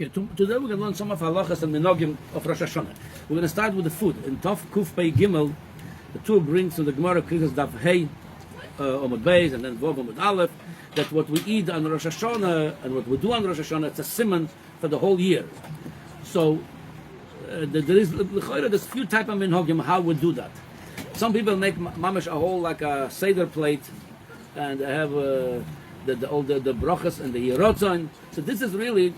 Okay, today we're going to learn some of halochos and Minhogim of Rosh Hashanah. We're going to start with the food. In Tov Kuf Pei Gimel, the two brings to the Gemara Krikas Daf Hey Omid Beis and then Vov Omid Aleph, that what we eat on Rosh Hashanah and what we do on Rosh Hashanah, it's a siman for the whole year. So there's a few type of Minhogim how we do that. Some people make mamash a whole like a seder plate, and they have the brachas and the yirotzon. So this is really.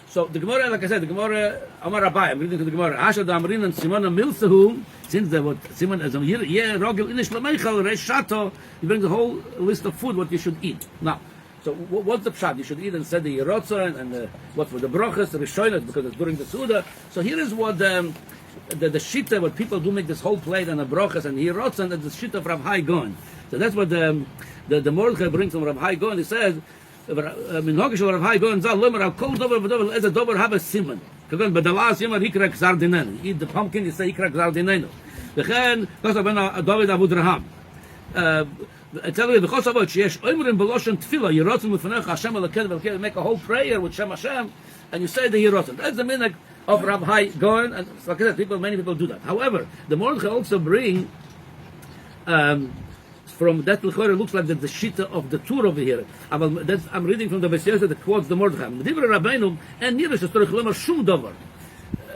So the Gemara, like I said, the Gemara Amar Rabbi. I'm reading to the Gemara. Asher da Amrin and Simon Milsehu. Since there was Simon as a year rogel inish lameichal reishato. You bring the whole list of food what you should eat. Now, so what's the pshat? You should eat and said the yirotzon and what for the brachas, the rishonos, because it's during the suda. So here is what the shita, what people do make this whole plate and the brachas and the yirotzon, and the shita of Rav Hai Gon. So that's what the Mordechai brings from Rav Hai Gon. He says. Minhogim shel Rav Hai Gon zal lomer al kol dover v'dover ez a dover have a siman. Kagon b'dalas yomar hikra gzar dinenu. Eat the pumpkin, you say hikra gzar dinenu. V'chen kosa ben David Abu Draham. Tell you the kosa about sheyesh oimrim b'loshen tefillah yirotzim u'fanecha Hashem alaked v'alaked. Make a whole prayer with Shem Hashem, and you say the yirotzim. That's the minhag of Rav Hai Gon, and like I said, many people do that. However, the Mordechai also bring. From that L'chora looks like the shita of the tour over here. I'm reading from the Vesiyasa that quotes the Mordechai. Medivra Rabbeinu and Nirish Torah Chlomer Shum Dover.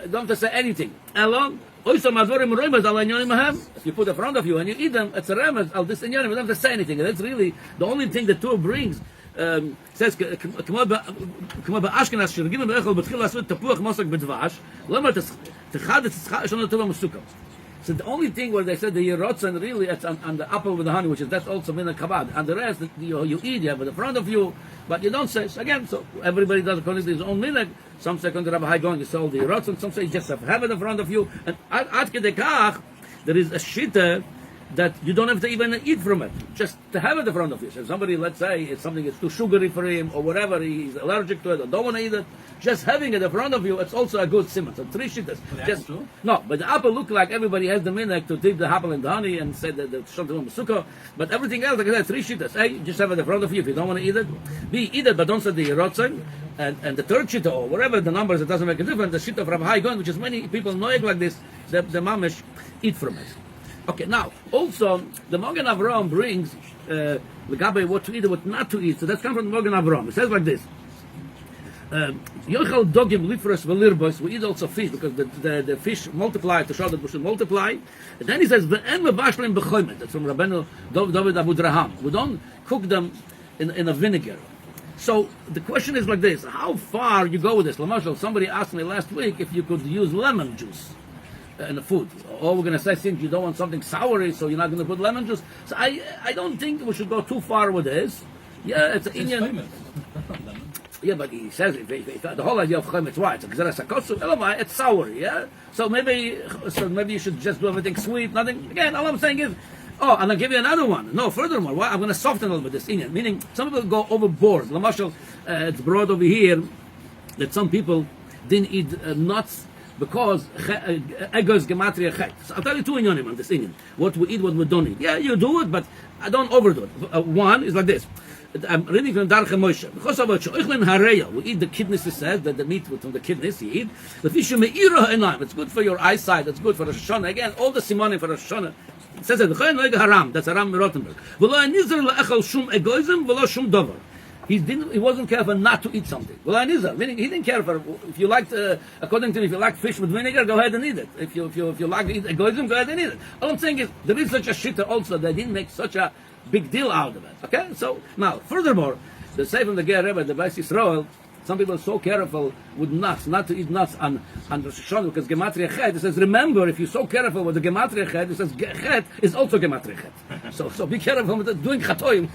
Don't have to say anything. Elon, Oysam Advarim Roimas Al Inyanim Mahem. If you put in front of you and you eat them, it's a remez Al Dis Inyanim. You don't have to say anything. And that's really the only thing the tour brings. Says K'mo Ba'ashkenaz Shirgim Be'echol B'tchil Asut Tapuach Mosak B'dvash. Lomar T'chad T'chad Shon Tova Musukam. So the only thing where they said the yirotzon really it's on the apple with the honey, which is that's also min kabad, and the rest you eat, you have it in front of you, but you don't say. So again, so everybody does according to his own minhag. Some say according to Rabbi Hai Gon, you sold the yirotzon. Some say just have it in front of you. And ad kedekach, there is a shita that you don't have to even eat from it, just to have it in front of you. So if somebody, let's say, it's something that's too sugary for him or whatever, he's allergic to it or don't want to eat it, just having it in front of you, it's also a good simon. So three shittas. Just no, but the apple look like everybody has the minhag to dip the apple in the honey and say that the shontam sukkah. But everything else, like I said, three shittas. A, just have it in front of you if you don't want to eat it. B, eat it, but don't say the yirotzon. And the third shitta, or whatever the numbers, it doesn't make a difference. The shitta of Rav Hai Gon, which is many people know it like this, the mamish eat from it. Okay, now, also, the Magen Avraham brings Legabe what to eat and what not to eat. So that's come from the Magen Avraham. It says like this. Yochel dogim lifras v'lirbos. We eat also fish because the fish multiply to show that we should multiply. And then he says, V'en mevashlim b'choymet. That's from Rabbeinu David Abu Draham. We don't cook them in a vinegar. So the question is like this. How far you go with this? Lamashal, somebody asked me last week if you could use lemon juice in the food. Or we're going to say, since you don't want something soury, so you're not going to put lemon juice. So I don't think we should go too far with this. Yeah, it's an Indian. Yeah, but he says the whole idea of chametz, why? It's sour, yeah. So maybe you should just do everything sweet, nothing. Again, all I'm saying is, oh, and I'll give you another one. No, furthermore, why? I'm going to soften a little bit this Indian. Meaning, some people go overboard. Lamashal, it's brought over here that some people didn't eat nuts. Because egos gematria chet. So I'll tell you two inyanim on this Indian. What we eat, what we don't eat. Yeah, you do it, but I don't overdo it. One is like this. I'm reading from Darche Moshe. Because of what we eat the kidneys, it says, that the meat from the kidneys you eat. It's good for your eyesight, it's good for Rosh Hashanah. Again, all the simonim for Rosh Hashanah. It says that haram. That's haram Rottenberg. He wasn't careful not to eat something. Well, meaning he didn't care for if you liked, according to him, if you like fish with vinegar, go ahead and eat it. If you like to eat egoism, go ahead and eat it. All I'm saying is there is such a shitta also that didn't make such a big deal out of it. Okay, so now furthermore, the say from the Ger Rebbe, the Beis Yisrael, some people are so careful with nuts, not to eat nuts on Rosh Hashanah because gematria chet. It says, remember, if you're so careful with the gematria chet, it says chet is also gematria chet. So be careful with doing chatoim.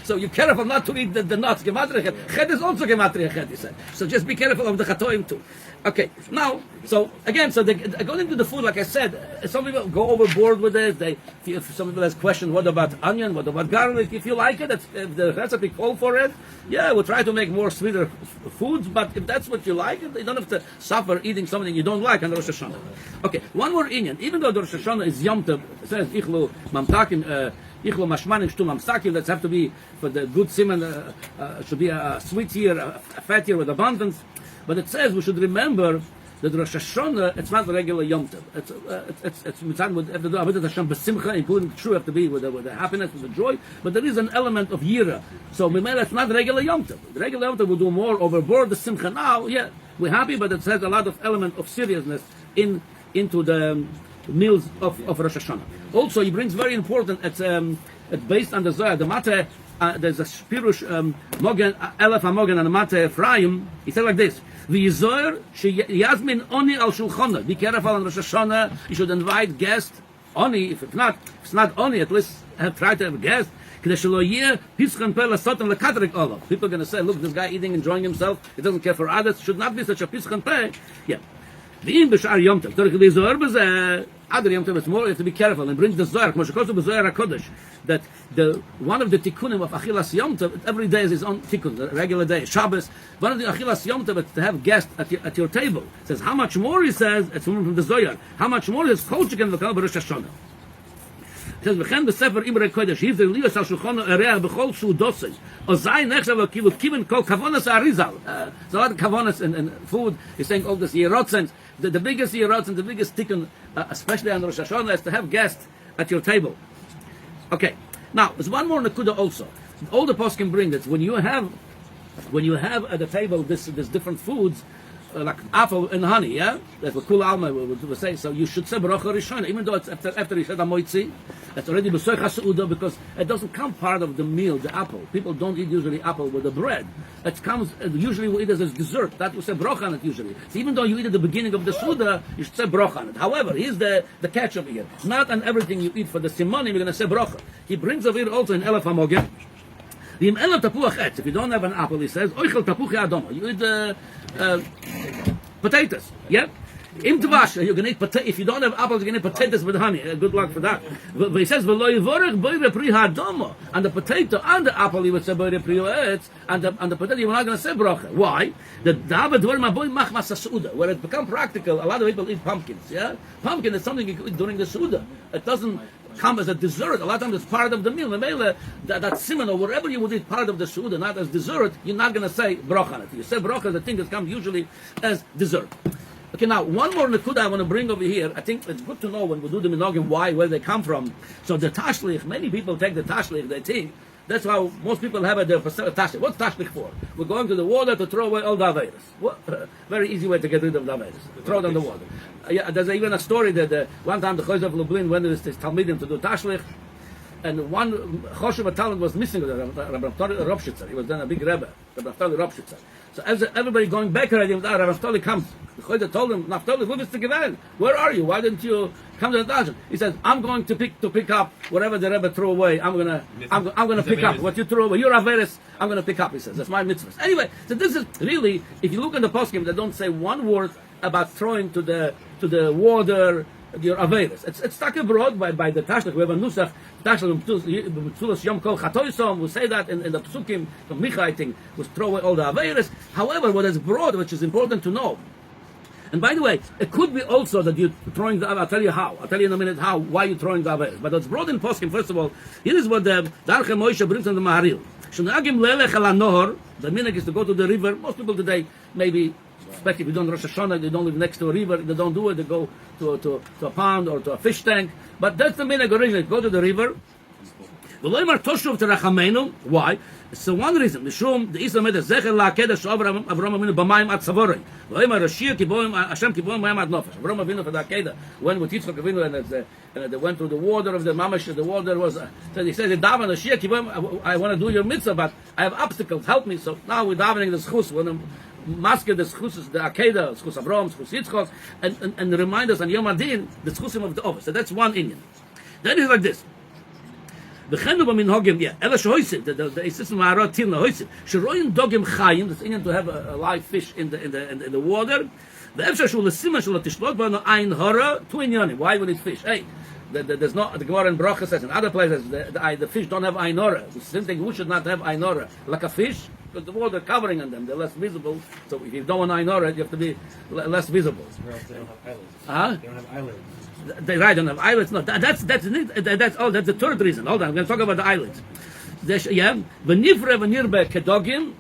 So you're careful not to eat the nuts, gematria chet. Chet is also gematria chet, he said. So just be careful of the chatoim too. Okay, now, so again, according to the food, like I said, some people go overboard with it. If some people ask questions, what about onion, what about garlic? If you like it, if the recipe call for it, yeah, we'll try to make more sweeter foods, but if that's what you like, you don't have to suffer eating something you don't like on Rosh Hashanah. Okay, one more Indian. Even though the Rosh Hashanah is Yom Tov, it says, Ichlu Mamtakim, Ichlu Mashmanim, Shtu Mamsakim, that's have to be for the good simon, should be a sweet year, a fat year with abundance. But it says we should remember that Rosh Hashanah, it's not a regular Yom Tov. It's mitzvah with have to do avodas Hashem b'simcha, including true have to be with the happiness, with the joy. But there is an element of yira. So it's not regular Yom Tov. The regular Yom Tov will do more overboard the simcha. Now, yeah, we're happy, but it has a lot of element of seriousness into the meals of Rosh Hashanah. Also, he brings very important. It's based on the Zohar. The Mate, there's a Pirush Mogen Elef Mogen and the Mate Ephraim. He said like this. V'yizor sheyazmin oni al shulchana. Be careful on Rosh Hashanah. You should invite guests. Oni, if it's not oni, at least try to have a guest. People are going to say, look, this guy eating, enjoying himself. He doesn't care for others. Should not be such a pischan peh. Yeah. V'im b'shar Yom Tov. Other Yom Tov is more. You have to be careful and bring the Zohar. That one of the tikkunim of Achilas Yom Tov, every day is his own tikkun, the regular day, Shabbos. One of the Achilas Yom Tov is to have guests at your table. It says how much more, he says, it's from the Zohar. How much more is Kol Shekin v'Kol Rosh Hashanah. It says v'chen b'sefer Imrei Kodesh he's the lios al shulchano ereach b'chol suudosei ozai nechshav kivu kiven kol kavonas arizal. There's a lot of kavonas in food. He's saying all this yerotzens. The biggest yerotzens, the biggest tikkun, especially on Rosh Hashanah, is to have guests at your table. Okay, now there's one more nakuda also. All the poskim bring that when you have at the table this different foods like apple and honey, yeah, that's what Kula Alma would say. So you should say bracha rishona, even though it's after he said amoitzi. That's already b'soich hasuda because it doesn't come part of the meal. The apple, people don't eat usually apple with the bread. It comes usually we eat it as dessert. That we say bracha on it usually. So even though you eat at the beginning of the suda, you should say bracha on it. However, here's the catch over here. Not on everything you eat for the simonim you're going to say bracha. He brings over here also in Elef HaMogem. If you don't have an apple, he says, you eat potatoes. Yeah? You're going to eat if you don't have apples, you're going to eat potatoes with honey. Good luck for that. But he says, and the potato and the apple, you would say, and the potato, you're not going to say bracha. Why? Where it becomes practical, a lot of people eat pumpkins. Yeah? Pumpkin is something you can eat during the suda. It doesn't come as a dessert. A lot of times it's part of the meal. That simon or whatever you would eat part of the suda, not as dessert, you're not going to say bracha on it. You say bracha is the thing that comes usually as dessert. Okay, now one more nakuda I want to bring over here. I think it's good to know when we do the minhogim where they come from. So the tashlich, many people take the tashlich, they think that's how most people have it. Their tashlich. What's tashlich for? We're going to the water to throw away all the averos. Very easy way to get rid of the averos. Throw it in the water. There's even a story that one time the Choshev of Lublin went to this Talmidim to do tashlich, and one Choshev talent was missing. Rabbi Ropshitzer. He was then a big Rebbe. Rabbi Ropshitzer. So as everybody going back already, Rabbi Naftali comes. The Choshev told him, Naftali, who is the Gevel? Where are you? Why didn't you come to the Tashin? He says, I'm going to pick up whatever the Rebbe threw away. I'm gonna pick up what you threw away. Your averes, I'm gonna pick up. He says, that's my mitzvah. Anyway, so this is really, if you look in the poskim, they don't say one word about throwing to the water your averes. It's stuck abroad by the tashlich. We have a nusach tashlich yom kol chatoisom. We say that in the psukim of Micha, I think, was throw away all the averes. However, what is broad, which is important to know. And by the way, it could be also that you're throwing the. I'll tell you how. I'll tell you in a minute why you're throwing the averes. But it's broad in poskim. First of all, here is what the Darche Moshe brings on the Maharil. Shnagim lelech al nohor. The minhag is to go to the river. Most people today maybe. Especially if you don't Rosh Hashanah, they don't live next to a river, they don't do it, they go to a pond or to a fish tank. But that's the minhag originally, go to the river. Why? So one reason, Mishum, the Islam made a zecher la'akedah she'Avram Avinu b'mayim at Savorei. V'loimar Roshir kiboim, Hashem kiboim mayim at Nofesh. Avram Avinu for the Akedah, when with Yitzchak Avinu and they went through the water of the Mamash, the water was, so he said, Davan Roshir kiboim, I want to do your mitzvah, but I have obstacles, help me. So now we're davening the schus, when masker the schus, the Akedah, schus Avram, schus Yitzchak, and remind us on Yom Adin, the schusim of the office. So that's one Indian. Then it's like this. The Minhogim, yeah, the system Maharot till the Hoisim. Sheroin dogim chayim. That's Indian to have a live fish in the water. The Efshar shul lesima shul tishlot b'ano ein hora two inyanim. Why would it fish? Hey, there's not the Gemara in Bracha says in other places the fish don't have ein hora. The same thing. Who should not have ein hora? Like a fish, because the water covering on them, they're less visible. So if you don't want ein hora, you have to be less visible. They don't have eyelids. Huh? They don't have eyelids. They don't have eyelids. No, that's the third reason. Hold on, I'm going to talk about the eyelids. Yeah, v'nivre v'nirbe kedogim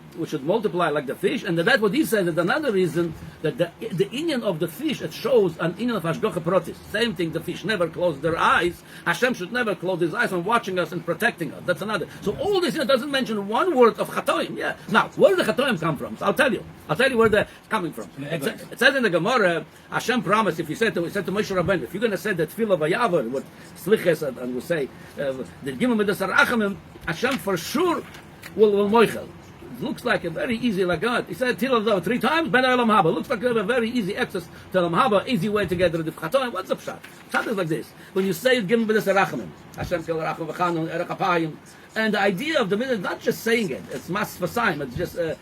multiply like the fish, and that's what he says. That another reason that the inyan of the fish, it shows an inyan of hashgacha pratis. Same thing, the fish never close their eyes. Hashem should never close his eyes from watching us and protecting us. That's another. So all this doesn't mention one word of chatoim. Yeah. Now, where do the chatoim come from? So I'll tell you where they're coming from. It says in the Gemara, Hashem promised, if he said to Moshe Rabbeinu, if you're going to say that tefillah vayavar with sliches and we say the gimel midas harachamim, Hashem for sure will moichel. It looks like a very easy, like God. He said tefillah 3 times, ben elam haba. Looks like a very easy access to elam haba, easy way to get rid of chatoim. What's the pshat? Pshat is like this: when you say gimel midas harachamim, Hashem kol racham v'chanun erech apayim. And the idea of the mitzvah is not just saying it; it's mas v'saim. It's just the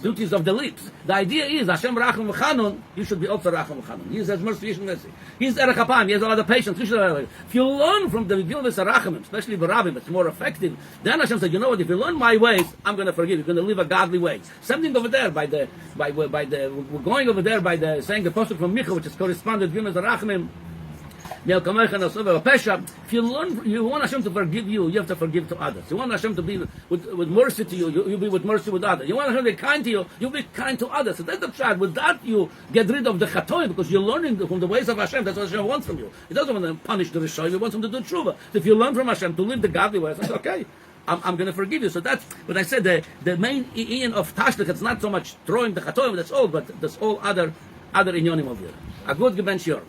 duties of the lips. The idea is Hashem racham v'chanun. You should be also racham v'chanun. He has mercy. He's erech apayim. He has a lot of patience. If you learn from the gimel midas harachamim, especially barabim, it's more effective. Then Hashem said, "You know what? If you learn my ways, I'm going to forgive you. You're going to live a godly way." Something over there we're going over there by the saying the pasuk from Micha, which is corresponded to gimel midas harachamim. If you learn, you want Hashem to forgive you, you have to forgive to others. You want Hashem to be with mercy to you, you'll be with mercy with others. You want Hashem to be kind to you, you'll be kind to others. So that's the pshat. With that, you get rid of the chatoim because you're learning from the ways of Hashem. That's what Hashem wants from you. He doesn't want to punish the Rishonim, he wants him to do tshuva. So if you learn from Hashem to live the godly ways, that's okay. I'm going to forgive you. So that's what I said. The main inyan of tashlich, it's not so much throwing the chatoim, that's all, but there's all other inyanim over there. A good geben shiur.